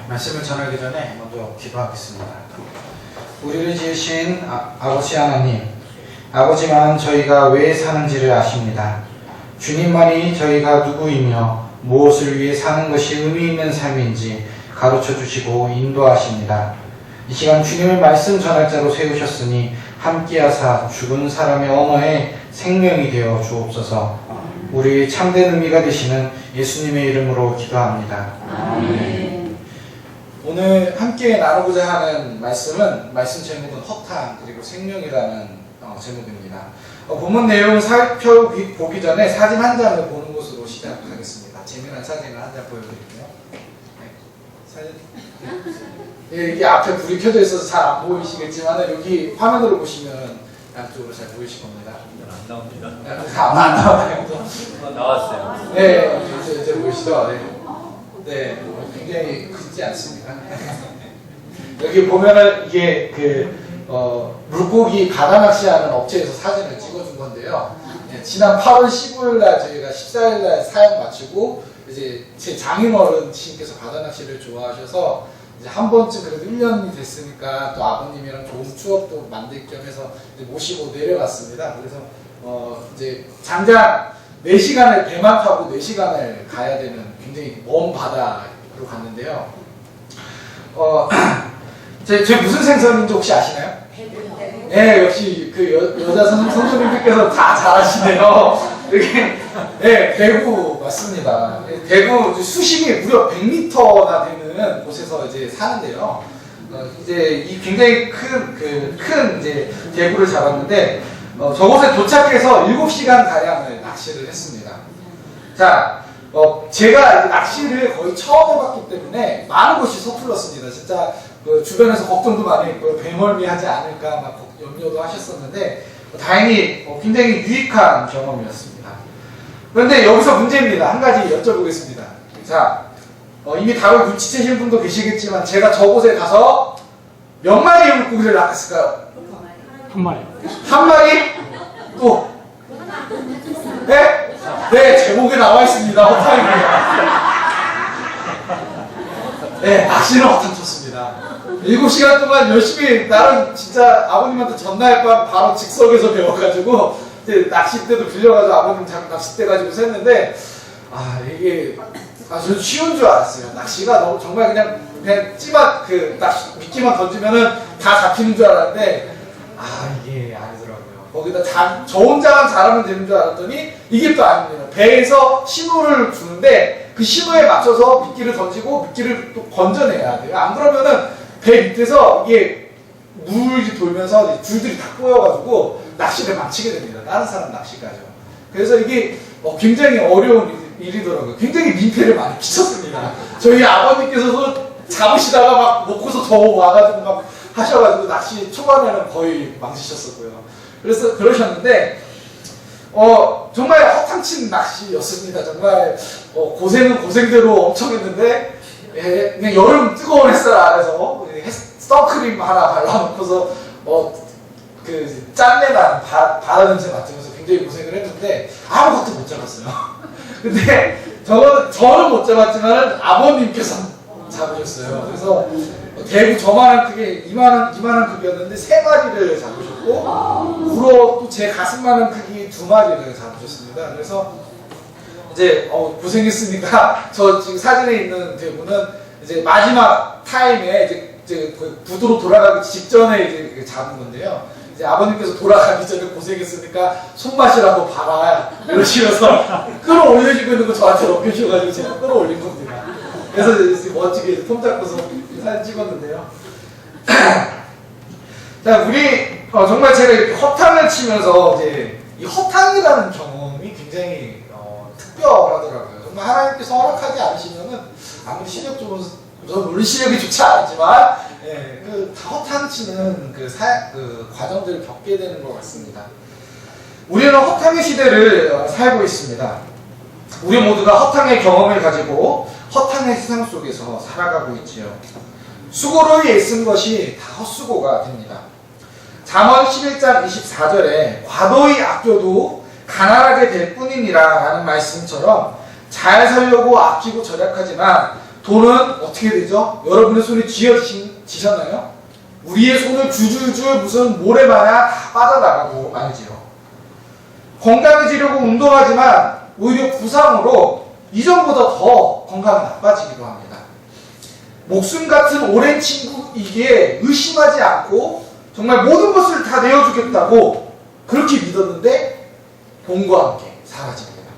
말씀을 전하기 전에 먼저 기도하겠습니다. 우리를 지으신 아버지 하나님, 아버지만 저희가 왜 사는지를 아십니다. 주님만이 저희가 누구이며 무엇을 위해 사는 것이 의미 있는 삶인지 가르쳐 주시고 인도하십니다. 이 시간 주님의 말씀 전할 자로 세우셨으니 함께하사 죽은 사람의 언어에 생명이 되어 주옵소서. 우리 참된 의미가 되시는 예수님의 이름으로 기도합니다. 아멘. 오늘 함께 나누고자 하는 말씀 제목은 허탕 그리고 생명이라는 제목입니다. 본문 내용을 살펴보기 전에 사진 한 장을 보는 것으로 시작하겠습니다. 재미난 사진을 한 장 보여드릴게요. 네. 사진. 예, 이게 앞에 불이 켜져 있어서 잘 안 보이시겠지만 여기 화면으로 보시면 양쪽으로 잘 보이실 겁니다. 안 나옵니다. 안 나와요. 나왔어요. 네, 이제 보이시죠? 네, 굉장히 크지 않습니다. 여기 보면은 이게 물고기 바다 낚시하는 업체에서 사진을 찍어준 건데요. 네, 지난 8월 15일 날 저희가 14일 날 사역 마치고 이제 제 장인어른님께서 바다 낚시를 좋아하셔서 이제 한 번쯤 그래도 1년이 됐으니까 또 아버님이랑 좋은 추억도 만들 겸 해서 이제 모시고 내려갔습니다. 그래서 이제 장장 4시간을 배만 타고 4시간을 가야 되는 굉장히 먼 바다로 갔는데요. 제 무슨 생선인지 혹시 아시나요? 네, 역시 그 여자 선생님들께서 다 잘 아시네요. 이렇게, 네, 대구 맞습니다. 대구 수심이 무려 100m나 되는 곳에서 이제 사는데요. 이제 이 굉장히 큰 이제 대구를 잡았는데, 저곳에 도착해서 7시간 가량을 낚시를 했습니다. 자, 제가 낚시를 거의 처음 해봤기 때문에 많은 것이 서툴렀습니다. 진짜 주변에서 걱정도 많이 했고요. 배멀미 하지 않을까 막 염려도 하셨었는데 다행히 굉장히 유익한 경험이었습니다. 그런데 여기서 문제입니다. 한 가지 여쭤보겠습니다. 자, 이미 답을 눈치채신 분도 계시겠지만 제가 저곳에 가서 몇 마리의 물고기를 낚았을까요? 한 마리. 한 마리? 또? 네? 네, 제목에 나와 있습니다. 허탕입니다. 네, 낚시는 허탕 쳤습니다. 7시간 동안 열심히 나는 진짜 아버님한테 전날 밤 바로 즉석에서 배워가지고 이제 낚싯대도 빌려가지고 아버님 낚싯대 가지고 샜는데 이게 아주 쉬운 줄 알았어요. 낚시가 정말 그냥 미끼만 던지면은 다 잡히는 줄 알았는데 이게 아니더라고요. 거기다 저 혼자만 잘하면 되는 줄 알았더니 이게 또 아닙니다. 배에서 신호를 주는데 그 신호에 맞춰서 미끼를 던지고 미끼를 또 건져내야 돼요. 안 그러면은 배 밑에서 이게 물이 돌면서 줄들이 다 꼬여가지고 낚시를 망치게 됩니다. 다른 사람 낚시가죠. 그래서 이게 굉장히 어려운 일이더라고요. 굉장히 민폐를 많이 끼쳤습니다. 저희 아버님께서도 잡으시다가 막 먹고서 저 와가지고 막 하셔가지고 낚시 초반에는 거의 망치셨었고요. 그래서 그러셨는데 정말 허탕친 낚시였습니다. 정말 고생은 고생대로 엄청 했는데 그냥 여름 뜨거운 햇살 아래서 선크림 하나 발라놓고서 짠내난 바다 냄새 맡으면서 굉장히 고생을 했는데 아무것도 못 잡았어요. 근데 저는 못 잡았지만 아버님께서 잡으셨어요. 그래서 대구 저만한 크기 이만한 크기였는데 3마리를 잡으셨고 우럭 또 제 가슴만한 크기 2마리를 잡으셨습니다. 그래서 이제 고생했으니까 저 지금 사진에 있는 대구는 이제 마지막 타임에 이제 부두로 돌아가기 직전에 이제 잡은 건데요. 이제 아버님께서 돌아가기 전에 고생했으니까 손맛이라도 봐라 이러시면서 끌어올려주고 있는 거 저한테 넘겨주셔가지고 제가 끌어올린 겁니다. 그래서 이제 멋지게 폼 잡고서 사진 찍었는데요. 자, 우리 정말 제가 이렇게 허탕을 치면서 이제 이 허탕이라는 경험이 굉장히 특별하더라고요. 정말 하나님께서 허락하지 않으시면은 아무리 실력 좋은 저는 물론 실력이 좋지 않지만 허탕 치는 그 과정들을 겪게 되는 것 같습니다. 우리는 허탕의 시대를 살고 있습니다. 우리 모두가 허탕의 경험을 가지고 허탕의 세상 속에서 살아가고 있지요. 수고로 애쓴 것이 다 헛수고가 됩니다. 잠언 11장 24절에 과도히 아껴도 가난하게 될 뿐이니라 라는 말씀처럼 잘 살려고 아끼고 절약하지만 돌은 어떻게 되죠? 여러분의 손에 쥐어지셨나요? 우리의 손을 주줄줄 무슨 모래마냥 다 빠져나가고 말이지요. 건강해지려고 운동하지만 오히려 부상으로 이전보다 더 건강이 나빠지기도 합니다. 목숨 같은 오랜 친구이기에 의심하지 않고 정말 모든 것을 다 내어주겠다고 그렇게 믿었는데 봄과 함께 사라집니다.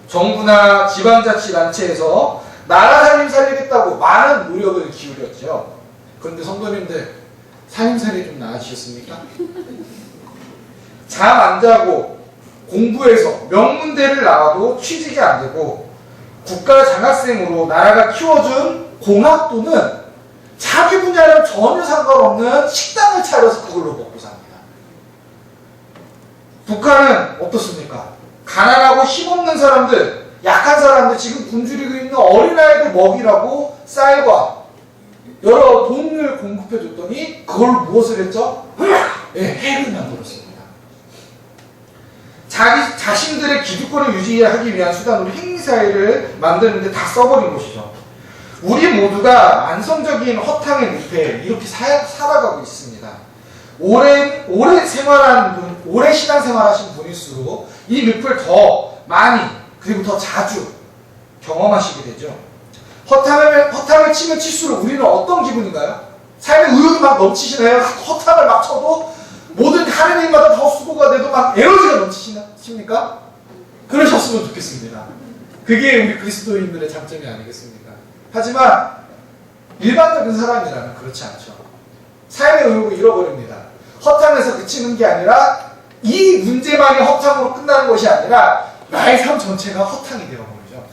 정부나 지방자치단체에서 나라 살림살이겠다고 많은 노력을 기울였죠. 그런데 성도님들 살림살이 좀 나아지셨습니까? 잠 안 자고 공부해서 명문대를 나와도 취직이 안 되고 국가 장학생으로 나라가 키워준 공학도는 자기 분야랑 전혀 상관없는 식당을 차려서 그걸로 먹고 삽니다. 북한은 어떻습니까? 가난하고 힘없는 사람들, 약한 사람들, 지금 굶주리고 있는 어린아이들 먹이라고 쌀과 여러 돈을 공급해줬더니 그걸 무엇을 했죠? 핵을 만들었습니다. 자신들의 기득권을 유지하기 위한 수단으로 핵미사일을 만드는데 다 써버린 것이죠. 우리 모두가 만성적인 허탕의 늪에 이렇게 살아가고 있습니다. 오래 신앙생활하신 분일수록 이 늪을 더 많이 그리고 더 자주 경험하시게 되죠. 허탕을 치면 칠수록 우리는 어떤 기분인가요? 삶의 의욕이 막 넘치시나요? 허탕을 막 쳐도 모든 하는 일마다 더 수고가 돼도 막 에너지가 넘치십니까? 그러셨으면 좋겠습니다. 그게 우리 그리스도인들의 장점이 아니겠습니까? 하지만 일반적인 사람이라면 그렇지 않죠. 삶의 의욕을 잃어버립니다. 허탕에서 그치는 게 아니라 이 문제만이 허탕으로 끝나는 것이 아니라 나의 삶 전체가 허탕이 되어버리죠.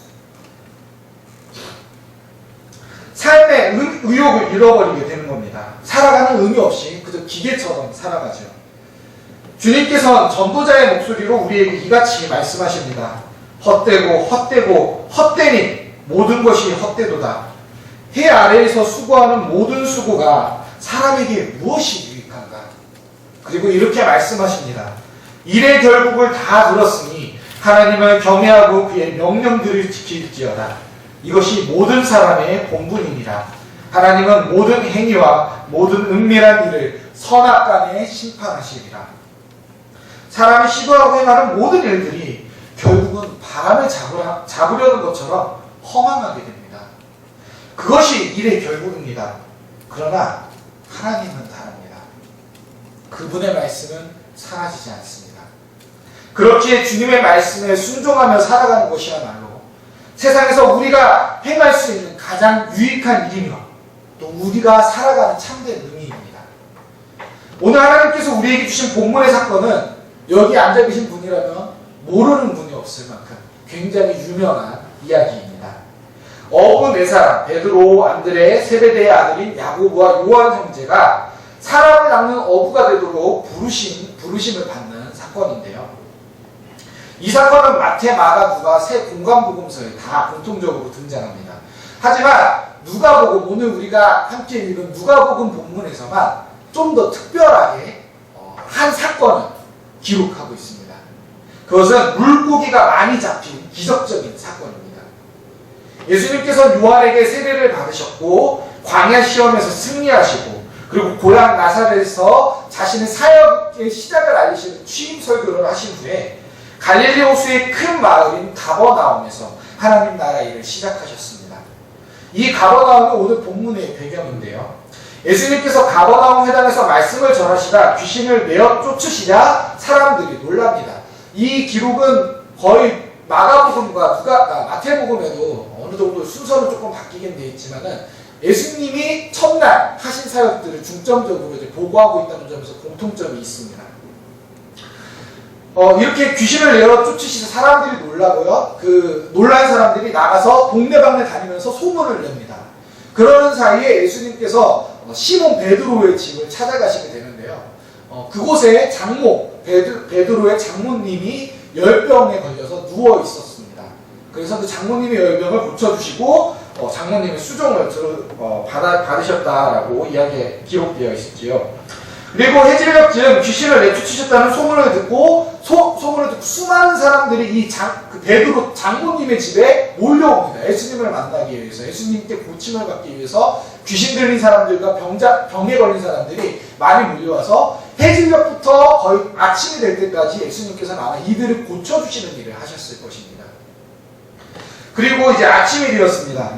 삶의 의욕을 잃어버리게 되는 겁니다. 살아가는 의미 없이 그저 기계처럼 살아가죠. 주님께서는 전도자의 목소리로 우리에게 이같이 말씀하십니다. 헛되고 헛되니 모든 것이 헛되도다. 해 아래에서 수고하는 모든 수고가 사람에게 무엇이 유익한가? 그리고 이렇게 말씀하십니다. 일의 결국을 다 들었으니 하나님을 경외하고 그의 명령들을 지킬지어다. 이것이 모든 사람의 본분이니라. 하나님은 모든 행위와 모든 은밀한 일을 선악간에 심판하시리라. 사람이 시도하고 행하는 모든 일들이 결국은 바람을 잡으려는 것처럼 허망하게 됩니다. 그것이 일의 결국입니다. 그러나 하나님은 다릅니다. 그분의 말씀은 사라지지 않습니다. 그렇기에 주님의 말씀에 순종하며 살아가는 것이야말로 세상에서 우리가 행할 수 있는 가장 유익한 일이며 또 우리가 살아가는 참된 의미입니다. 오늘 하나님께서 우리에게 주신 본문의 사건은 여기 앉아 계신 분이라면 모르는 분이 없을 만큼 굉장히 유명한 이야기입니다. 어부 네 사람, 베드로, 안드레, 세베대의 아들인 야고보와 요한 형제가 사람을 낚는 어부가 되도록 부르심을 받는 사건인데요. 이 사건은 마태, 마가, 누가 세 공관복음서에 다 공통적으로 등장합니다. 하지만 누가복음, 오늘 우리가 함께 읽은 누가복음 본문에서만 좀 더 특별하게 한 사건을 기록하고 있습니다. 그것은 물고기가 많이 잡힌 기적적인 사건입니다. 예수님께서 요한에게 세례를 받으셨고 광야 시험에서 승리하시고 그리고 고향 나사렛에서 자신의 사역의 시작을 알리시는 취임 설교를 하신 후에 갈릴리 호수의 큰 마을인 가버나움에서 하나님 나라 일을 시작하셨습니다. 이 가버나움이 오늘 본문의 배경인데요. 예수님께서 가버나움 회당에서 말씀을 전하시다 귀신을 내어 쫓으시자 사람들이 놀랍니다. 이 기록은 거의 마가복음과 마태복음에도 어느 정도 순서는 조금 바뀌긴 돼 있지만은 예수님이 첫날 하신 사역들을 중점적으로 이제 보고하고 있다는 점에서 공통점이 있습니다. 이렇게 귀신을 내어 쫓으시자 사람들이 놀라고요. 그 놀란 사람들이 나가서 동네방네 다니면서 소문을 냅니다. 그러는 사이에 예수님께서 시몬 베드로의 집을 찾아가시게 되는데요. 그곳에 베드로의 장모님이 열병에 걸려서 누워 있었습니다. 그래서 그 장모님의 열병을 고쳐주시고 장모님의 수종을 받으셨다라고 기록되어 있었지요. 그리고 해질녘쯤 귀신을 내쫓으셨다는 소문을 듣고 수많은 사람들이 그 베드로 장모님의 집에 몰려옵니다. 예수님을 만나기 위해서, 예수님께 고침을 받기 위해서 귀신 들린 사람들과 병에 걸린 사람들이 많이 몰려와서 해질녘부터 거의 아침이 될 때까지 예수님께서는 아마 이들을 고쳐주시는 일을 하셨을 것입니다. 그리고 이제 아침이 되었습니다.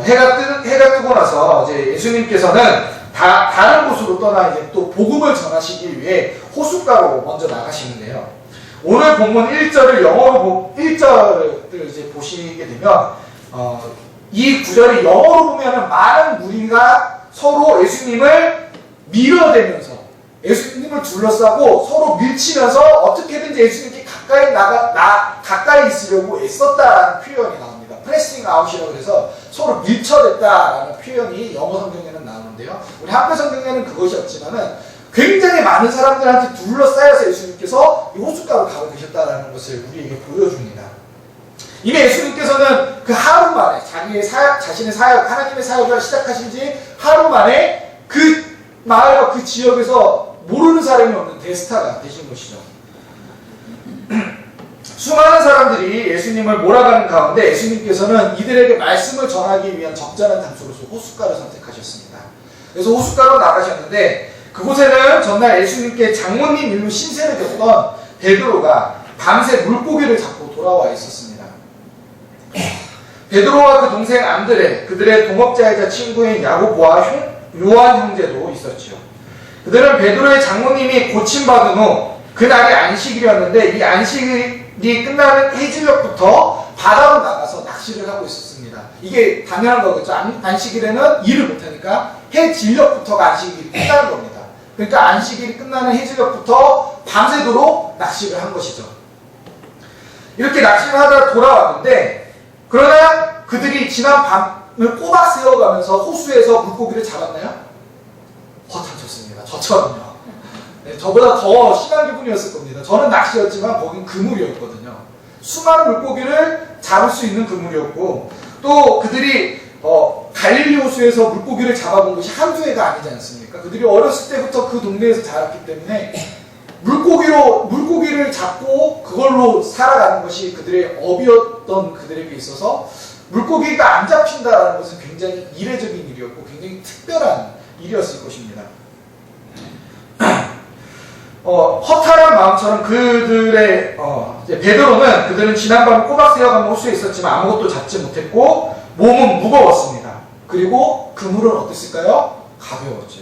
해가 뜨고 나서 이제 예수님께서는 다른 곳으로 떠나 이제 또 복음을 전하시기 위해 호숫가로 먼저 나가시는데요. 오늘 본문 1절을 이제 보시게 되면, 이 구절이 영어로 보면은 많은 무리가 서로 예수님을 밀어대면서, 예수님을 둘러싸고 서로 밀치면서 어떻게든지 예수님께 가까이 있으려고 애썼다라는 표현이 나옵니다. 프레싱 아웃이라고 해서 서로 밀쳐댔다라는 표현이 영어 성경에는 나오는데요. 우리 한글 성경에는 그것이 없지만은 굉장히 많은 사람들한테 둘러싸여서 예수님께서 이 호숫가로 가고 계셨다라는 것을 우리에게 보여줍니다. 이미 예수님께서는 그 하루 만에 자신의 사역, 하나님의 사역을 시작하신 지 하루 만에 그 마을과 그 지역에서 모르는 사람이 없는 대스타가 되신 것이죠. 수많은 사람들이 예수님을 몰아가는 가운데 예수님께서는 이들에게 말씀을 전하기 위한 적절한 장소로서 호숫가를 선택하셨습니다. 그래서 호숫가로 나가셨는데, 그곳에는 전날 예수님께 장모님 일로 신세를 졌던 베드로가 밤새 물고기를 잡고 돌아와 있었습니다. 베드로와 그 동생 안드레, 그들의 동업자이자 친구인 야고보와 요한 형제도 있었지요. 그들은 베드로의 장모님이 고침받은 후 그날이 안식일이었는데, 이 안식일이 끝나는 해질녘부터 바다로 나가서 낚시를 하고 있었습니다. 이게 당연한 거겠죠. 안식일에는 일을 못하니까 해질녘부터가 안식일이 끝나는 겁니다. 그러니까 안식일이 끝나는 해질녘부터 밤새도록 낚시를 한 것이죠. 이렇게 낚시를 하다가 돌아왔는데, 그러나 그들이 지난 밤을 꼬박 세워가면서 호수에서 물고기를 잡았나요? 허탕쳤습니다. 저처럼요. 네, 저보다 더 심한 기분이었을 겁니다. 저는 낚시였지만 거긴 그물이었거든요. 수많은 물고기를 잡을 수 있는 그물이었고, 또 그들이 갈릴리 호수에서 물고기를 잡아본 것이 한두 해가 아니지 않습니까? 그들이 어렸을 때부터 그 동네에서 자랐기 때문에 물고기를 잡고 그걸로 살아가는 것이 그들의 업이었던 그들에게 있어서 물고기가 안 잡힌다는 것은 굉장히 이례적인 일이었고 굉장히 특별한 일이었을 것입니다. 허탈한 마음처럼 그들은 지난밤 꼬박 새어가는 호수에 있었지만 아무것도 잡지 못했고 몸은 무거웠습니다. 그리고 그물은 어땠을까요? 가벼웠죠.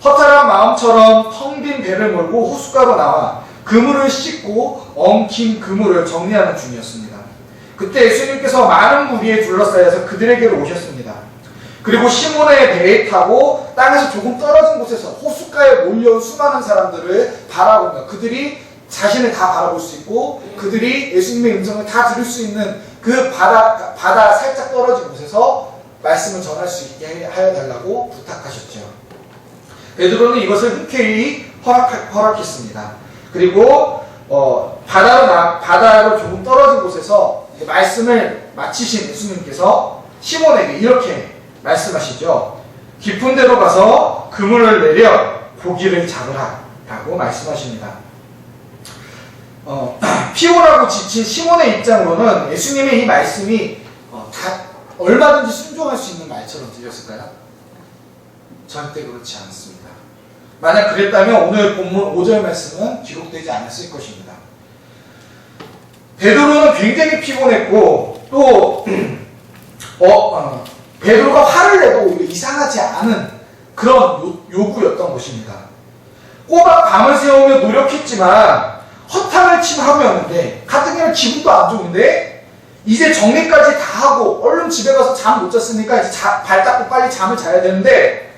허탈한 마음처럼 텅 빈 배를 몰고 호숫가로 나와 그물을 씻고 엉킨 그물을 정리하는 중이었습니다. 그때 예수님께서 많은 무리에 둘러싸여서 그들에게로 오셨습니다. 그리고 시몬의 배에 타고 땅에서 조금 떨어진 곳에서 호숫가에 몰려온 수많은 사람들을 바라보며, 그들이 자신을 다 바라볼 수 있고 그들이 예수님의 음성을 다 들을 수 있는 그 바다 살짝 떨어진 곳에서 말씀을 전할 수 있게 하여 달라고 부탁하셨죠. 베드로는 이것을 흔쾌히 허락했습니다. 그리고 바다로 조금 떨어진 곳에서 말씀을 마치신 예수님께서 시몬에게 이렇게 말씀하시죠. 깊은 데로 가서 그물을 내려 고기를 잡으라 라고 말씀하십니다. 피곤하고 지친 시몬의 입장으로는 예수님의 이 말씀이 얼마든지 순종할 수 있는 말처럼 들렸을까요? 절대 그렇지 않습니다. 만약 그랬다면 오늘 본문 5절 말씀은 기록되지 않았을 것입니다. 베드로는 굉장히 피곤했고 또 베드로가 화를 내도 이상하지 않은 그런 요구였던 것입니다. 꼬박 밤을 새우며 노력했지만 허탕을 친 하루였는데, 같은 경우는 기분도 안 좋은데 이제 정리까지 다 하고 얼른 집에 가서 잠 못 잤으니까 이제 발 닦고 빨리 잠을 자야 되는데,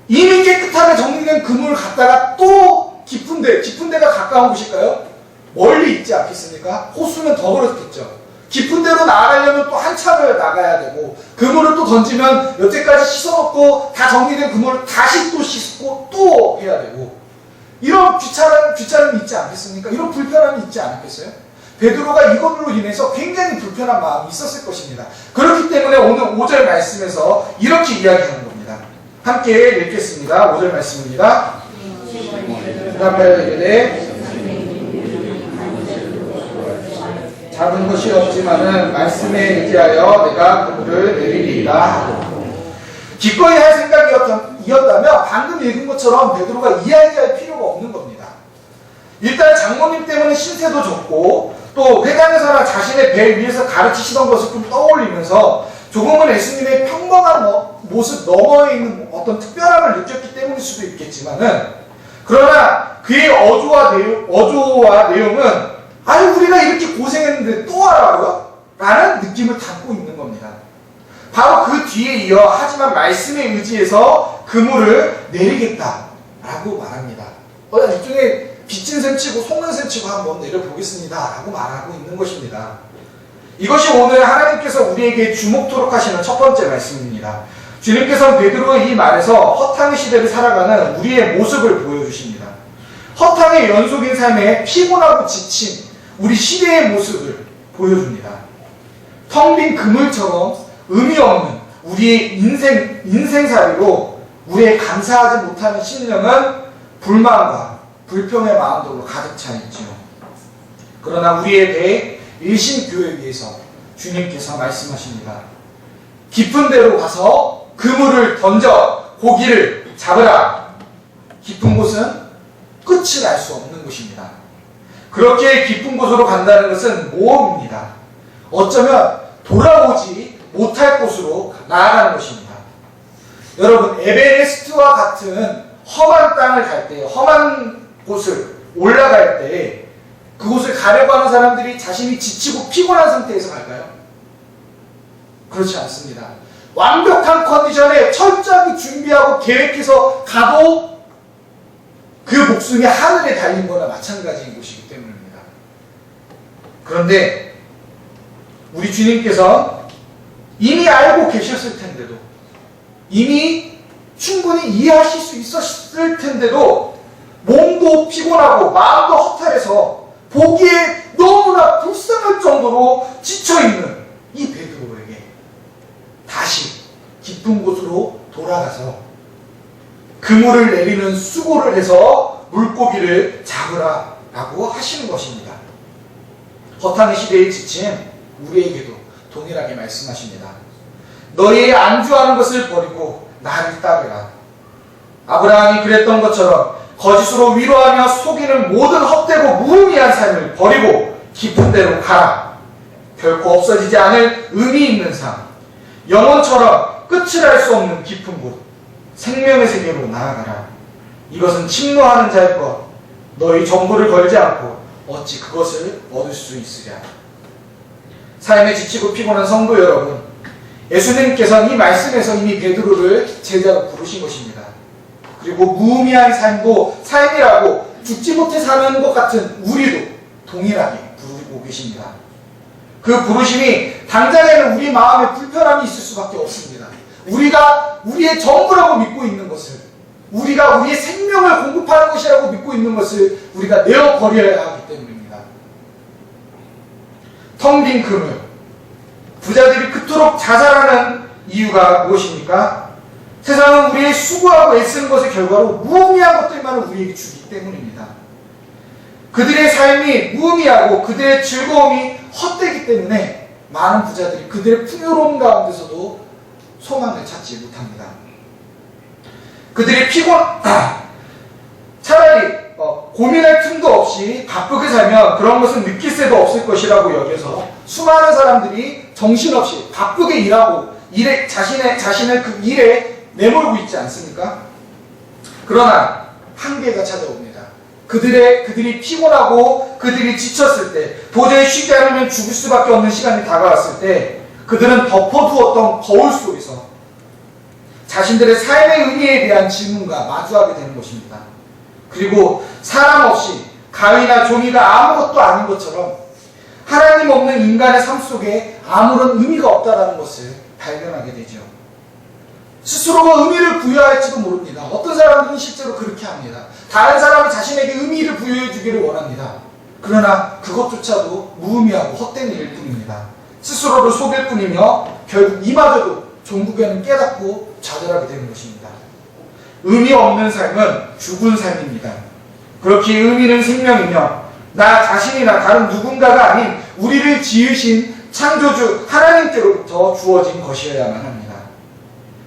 이미 깨끗하게 정리된 그물을 갖다가 또 깊은 데가 가까운 곳일까요? 멀리 있지 않겠습니까? 호수면 더 그렇겠죠. 깊은 데로 나가려면 또 한참을 나가야 되고, 그물을 또 던지면 여태까지 씻어놓고 다 정리된 그물을 다시 또 씻고 또 해야 되고, 이런 귀찮음이 있지 않겠습니까? 이런 불편함이 있지 않겠어요? 베드로가 이것으로 인해서 굉장히 불편한 마음이 있었을 것입니다. 그렇기 때문에 오늘 5절 말씀에서 이렇게 이야기하는 겁니다. 함께 읽겠습니다. 5절 말씀입니다. 대답하여 이르되 잡은 것이 없지만은 말씀에 의지하여 내가 그물을 내리리이다. 기꺼이 할 생각이었다면 방금 읽은 것처럼 베드로가 이야기할 필요가 없는 겁니다. 일단 장모님 때문에 신세도 졌고 또 회당에서나 자신의 배 위에서 가르치시던 것을 좀 떠올리면서 조금은 예수님의 평범한 모습 너머에 있는 어떤 특별함을 느꼈기 때문일 수도 있겠지만은, 그러나 그의 어조와 내용은 아니 우리가 이렇게 고생했는데 또 하라고요? 라는 느낌을 담고 있는 겁니다. 바로 그 뒤에 이어 하지만 말씀에 의지해서 그물을 내리겠다라고 말합니다. 일종의 빚진 셈 치고 속는 셈 치고 한번 내려보겠습니다 라고 말하고 있는 것입니다. 이것이 오늘 하나님께서 우리에게 주목토록 하시는 첫 번째 말씀입니다. 주님께서는 베드로의 이 말에서 허탕의 시대를 살아가는 우리의 모습을 보여주십니다. 허탕의 연속인 삶에 피곤하고 지친 우리 시대의 모습을 보여줍니다. 텅 빈 그물처럼 의미 없는 우리의 인생살이로 우리의 감사하지 못하는 심령은 불만과 불평의 마음들로 가득 차 있지요. 그러나 우리의 배 일신교회 위에서 주님께서 말씀하십니다. 깊은 데로 가서 그물을 던져 고기를 잡으라. 깊은 곳은 끝을 알 수 없는 곳입니다. 그렇게 깊은 곳으로 간다는 것은 모험입니다. 어쩌면 돌아오지 못할 곳으로 나아가는 것입니다. 여러분, 에베레스트와 같은 험한 땅을 갈 때, 험한 곳을 올라갈 때 그곳을 가려고 하는 사람들이 자신이 지치고 피곤한 상태에서 갈까요? 그렇지 않습니다. 완벽한 컨디션에 철저하게 준비하고 계획해서 가도 그 목숨이 하늘에 달린 거나 마찬가지인 곳이기 때문입니다. 그런데 우리 주님께서 이미 알고 계셨을 텐데도, 이미 충분히 이해하실 수 있었을 텐데도 몸도 피곤하고 마음도 허탈해서 보기에 너무나 불쌍할 정도로 지쳐있는 이 베드로에게 다시 깊은 곳으로 돌아가서 그물을 내리는 수고를 해서 물고기를 잡으라 라고 하시는 것입니다. 허탕의 시대에 지친 우리에게도 동일하게 말씀하십니다. 너희의 안주하는 것을 버리고 나를 따르라. 아브라함이 그랬던 것처럼 거짓으로 위로하며 속이는 모든 헛되고 무의미한 삶을 버리고 깊은 데로 가라. 결코 없어지지 않을 의미 있는 삶, 영혼처럼 끝을 알 수 없는 깊은 곳, 생명의 세계로 나아가라. 이것은 침노하는 자일 것. 너희 정보를 걸지 않고 어찌 그것을 얻을 수 있으랴. 삶에 지치고 피곤한 성도 여러분, 예수님께서는 이 말씀에서 이미 베드로를 제자로 부르신 것입니다. 그리고 무의미한 삶도 삶이라고 죽지 못해 사는 것 같은 우리도 동일하게 부르고 계십니다. 그 부르심이 당장에는 우리 마음에 불편함이 있을 수밖에 없습니다. 우리가 우리의 전부라고 믿고 있는 것을, 우리가 우리의 생명을 공급하는 것이라고 믿고 있는 것을 우리가 내어버려야 하기 때문입니다. 텅 빈 그물, 부자들이 그토록 자살하는 이유가 무엇입니까? 세상은 우리의 수고하고 애쓰는 것의 결과로 무의미한 것들만을 우리에게 주기 때문입니다. 그들의 삶이 무의미하고 그들의 즐거움이 헛되기 때문에 많은 부자들이 그들의 풍요로움 가운데서도 소망을 찾지 못합니다. 그들이 차라리 고민할 틈도 없이 바쁘게 살면 그런 것은 느낄 새도 없을 것이라고 여겨서 수많은 사람들이 정신없이 바쁘게 일하고 자신을 그 일에 내몰고 있지 않습니까? 그러나 한계가 찾아옵니다. 그들이 피곤하고 그들이 지쳤을 때, 도저히 쉬지 않으면 죽을 수밖에 없는 시간이 다가왔을 때 그들은 덮어두었던 거울 속에서 자신들의 삶의 의미에 대한 질문과 마주하게 되는 것입니다. 그리고 사람 없이 가위나 종이가 아무것도 아닌 것처럼 하나님 없는 인간의 삶 속에 아무런 의미가 없다는 것을 발견하게 되죠. 스스로가 의미를 부여할지도 모릅니다. 어떤 사람들은 실제로 그렇게 합니다. 다른 사람이 자신에게 의미를 부여해 주기를 원합니다. 그러나 그것조차도 무의미하고 헛된 일뿐입니다. 스스로를 속일 뿐이며 결국 이마저도 종국에는 깨닫고 좌절하게 되는 것입니다. 의미 없는 삶은 죽은 삶입니다. 그렇기에 의미는 생명이며 나 자신이나 다른 누군가가 아닌 우리를 지으신 창조주 하나님께로부터 주어진 것이어야만 합니다.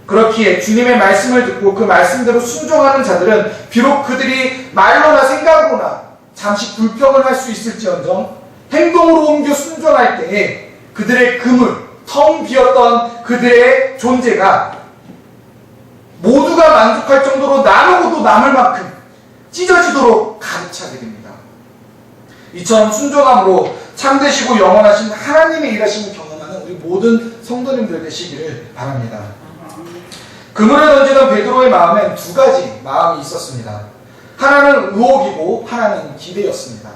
그렇기에 주님의 말씀을 듣고 그 말씀대로 순종하는 자들은 비록 그들이 말로나 생각으로나 잠시 불평을 할 수 있을지언정 행동으로 옮겨 순종할 때에 그들의 그물, 텅 비었던 그들의 존재가 모두가 만족할 정도로 나누고도 남을 만큼 찢어지도록 가득 차게 됩니다. 이처럼 순종함으로 참되시고 영원하신 하나님의 일하심을 경험하는 우리 모든 성도님들 되시기를 바랍니다. 그물을 던지던 베드로의 마음엔 두 가지 마음이 있었습니다. 하나는 의혹이고 하나는 기대였습니다.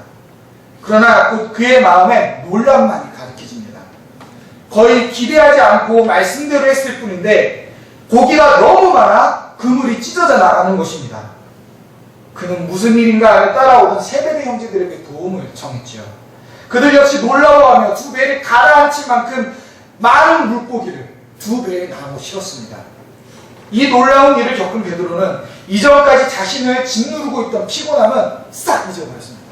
그러나 곧 그의 마음엔 놀람만이 가득해집니다. 거의 기대하지 않고 말씀대로 했을 뿐인데 고기가 너무 많아 그물이 찢어져 나가는 것입니다. 그는 무슨 일인가 따라오던 세베대 형제들에게 도움을 청했지요. 그들 역시 놀라워하며 두 배를 가라앉힐 만큼 많은 물고기를 두 배에 나눠 실었습니다. 이 놀라운 일을 겪은 베드로는 이전까지 자신을 짓누르고 있던 피곤함은 싹 잊어버렸습니다.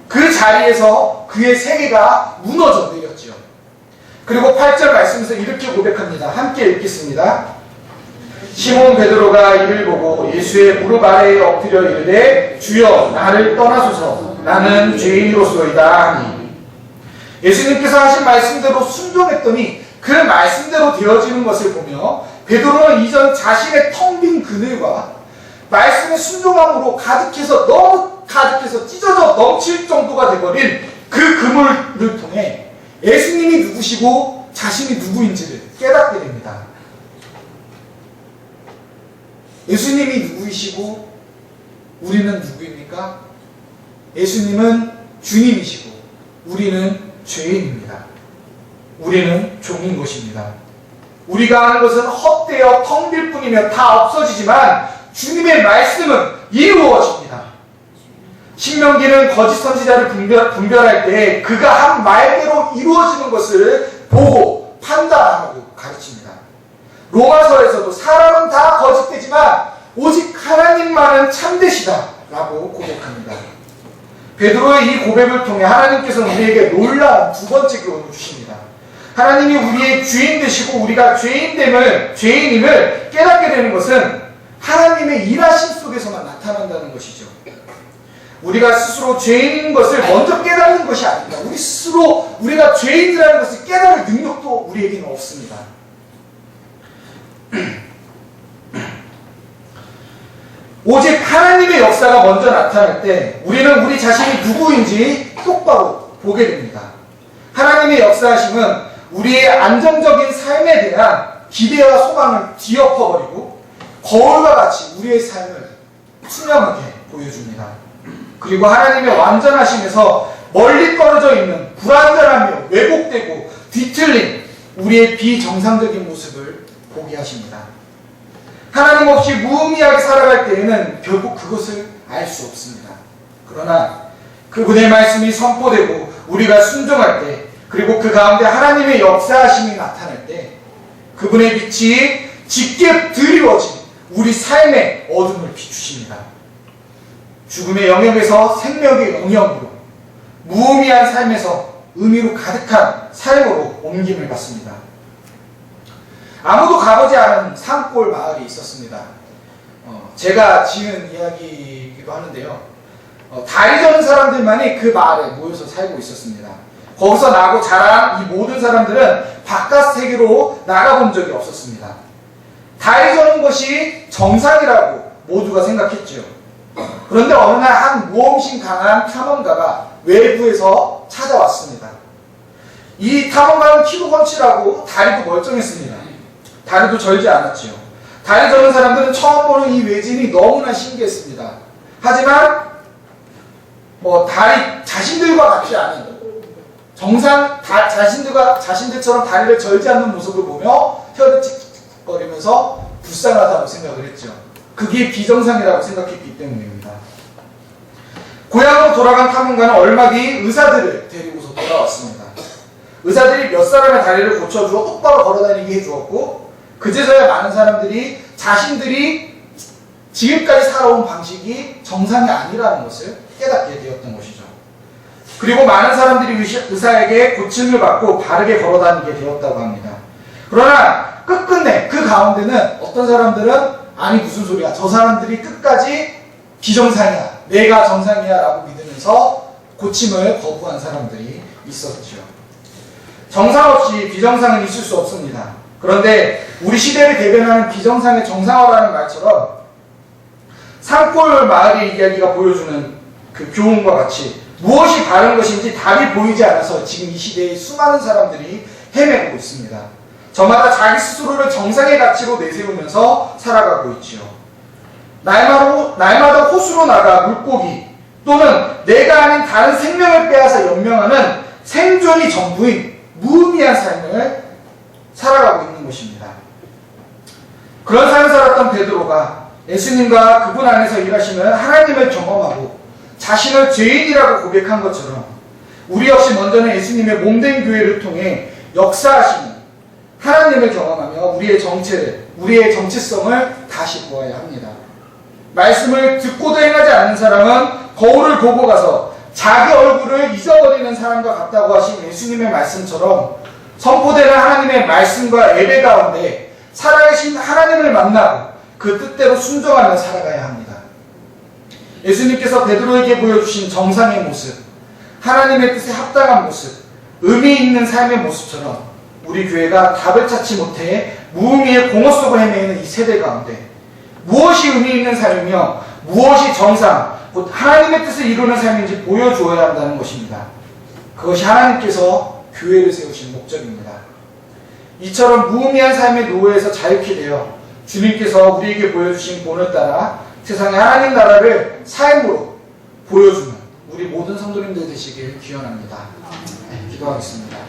그 자리에서 그의 세계가 무너져 내렸지요. 그리고 8절 말씀에서 이렇게 고백합니다. 함께 읽겠습니다. 시몬 베드로가 이를 보고 예수의 무릎 아래에 엎드려 이르되 주여 나를 떠나소서 나는 죄인으로소이다 하니 예수님께서 하신 말씀대로 순종했더니 그 말씀대로 되어지는 것을 보며 베드로는 이전 자신의 텅 빈 그늘과 말씀의 순종함으로 가득해서 너무 가득해서 찢어져 넘칠 정도가 되어버린 그 그물을 통해 예수님이 누구시고 자신이 누구인지를 깨닫게 됩니다. 예수님이 누구이시고 우리는 누구입니까? 예수님은 주님이시고 우리는 죄인입니다. 우리는 종인 것입니다. 우리가 하는 것은 헛되어 텅 빌 뿐이며 다 없어지지만 주님의 말씀은 이루어집니다. 신명기는 거짓 선지자를 분별할 때 그가 한 말대로 이루어지는 것을 보고 판단하고 가르칩니다. 로마서에서도 사람은 다 거짓되지만 오직 하나님만은 참되시다 라고 고백합니다. 베드로의 이 고백을 통해 하나님께서는 우리에게 놀라운 두 번째 교훈을 주십니다. 하나님이 우리의 주인 되시고 우리가 죄인임을 깨닫게 되는 것은 하나님의 일하심 속에서만 나타난다는 것이죠. 우리가 스스로 죄인인 것을 먼저 깨닫는 것이 아닙니다. 우리 스스로 우리가 죄인이라는 것을 깨달을 능력도 우리에게는 없습니다. 오직 하나님의 역사가 먼저 나타날 때 우리는 우리 자신이 누구인지 똑바로 보게 됩니다. 하나님의 역사하심은 우리의 안정적인 삶에 대한 기대와 소망을 뒤엎어버리고 거울과 같이 우리의 삶을 투명하게 보여줍니다. 그리고 하나님의 완전하심에서 멀리 떨어져 있는 불완전하며 왜곡되고 뒤틀린 우리의 비정상적인 모습을 보게 하십니다. 하나님 없이 무의미하게 살아갈 때에는 결국 그것을 알 수 없습니다. 그러나 그분의 말씀이 선포되고 우리가 순종할 때 그리고 그 가운데 하나님의 역사하심이 나타날 때 그분의 빛이 짙게 드리워진 우리 삶의 어둠을 비추십니다. 죽음의 영역에서 생명의 영역으로 무의미한 삶에서 의미로 가득한 삶으로 옮김을 받습니다. 아무도 가보지 않은 산골 마을이 있었습니다. 제가 지은 이야기이기도 하는데요. 다리 저는 사람들만이 그 마을에 모여서 살고 있었습니다. 거기서 나고 자란 이 모든 사람들은 바깥 세계로 나가본 적이 없었습니다. 다리 저는 것이 정상이라고 모두가 생각했죠. 그런데 어느 날 한 모험심 강한 탐험가가 외부에서 찾아왔습니다. 이 탐험가는 키도 훤칠하고 다리도 멀쩡했습니다. 다리도 절지 않았지요. 다리 저는 사람들은 처음 보는 이 외진이 너무나 신기했습니다. 하지만 자신들과 같지 않은 자신들처럼 다리를 절지 않는 모습을 보며 혀를 칙칙거리면서 불쌍하다고 생각을 했죠. 그게 비정상이라고 생각했기 때문입니다. 고향으로 돌아간 탐험가는 얼마 뒤 의사들을 데리고서 돌아왔습니다. 의사들이 몇 사람의 다리를 고쳐주어 똑바로 걸어다니게 해주었고 그제서야 많은 사람들이 자신들이 지금까지 살아온 방식이 정상이 아니라는 것을 깨닫게 되었던 것이죠. 그리고 많은 사람들이 의사에게 고침을 받고 바르게 걸어다니게 되었다고 합니다. 그러나 끝끝내 그 가운데는 어떤 사람들은 아니 무슨 소리야, 저 사람들이 끝까지 비정상이야, 내가 정상이야 라고 믿으면서 고침을 거부한 사람들이 있었죠. 정상 없이 비정상은 있을 수 없습니다. 그런데 우리 시대를 대변하는 비정상의 정상화라는 말처럼 산골 마을의 이야기가 보여주는 그 교훈과 같이 무엇이 바른 것인지 답이 보이지 않아서 지금 이 시대에 수많은 사람들이 헤매고 있습니다. 저마다 자기 스스로를 정상의 가치로 내세우면서 살아가고 있지요. 날마다 호수로 나가 물고기 또는 내가 아닌 다른 생명을 빼앗아 연명하는 생존이 전부인 무의미한 삶을 살아가고 있는 것입니다. 그런 삶을 살았던 베드로가 예수님과 그분 안에서 일하시는 하나님을 경험하고 자신을 죄인이라고 고백한 것처럼 우리 역시 먼저는 예수님의 몸된 교회를 통해 역사하시는 하나님을 경험하며 우리의 정체성을 다시 보아야 합니다. 말씀을 듣고도 행하지 않는 사람은 거울을 보고 가서 자기 얼굴을 잊어버리는 사람과 같다고 하신 예수님의 말씀처럼 선포되는 하나님의 말씀과 예배 가운데 살아계신 하나님을 만나고 그 뜻대로 순종하며 살아가야 합니다. 예수님께서 베드로에게 보여주신 정상의 모습, 하나님의 뜻에 합당한 모습, 의미 있는 삶의 모습처럼 우리 교회가 답을 찾지 못해 무의미의 공허 속을 헤매는 이 세대 가운데 무엇이 의미 있는 삶이며 무엇이 정상, 곧 하나님의 뜻을 이루는 삶인지 보여주어야 한다는 것입니다. 그것이 하나님께서 교회를 세우신 목적입니다. 이처럼 무의미한 삶의 노예에서 자유케 되어 주님께서 우리에게 보여주신 본을 따라 세상의 하나님 나라를 삶으로 보여주는 우리 모든 성도님들 되시길 기원합니다. 기도하겠습니다.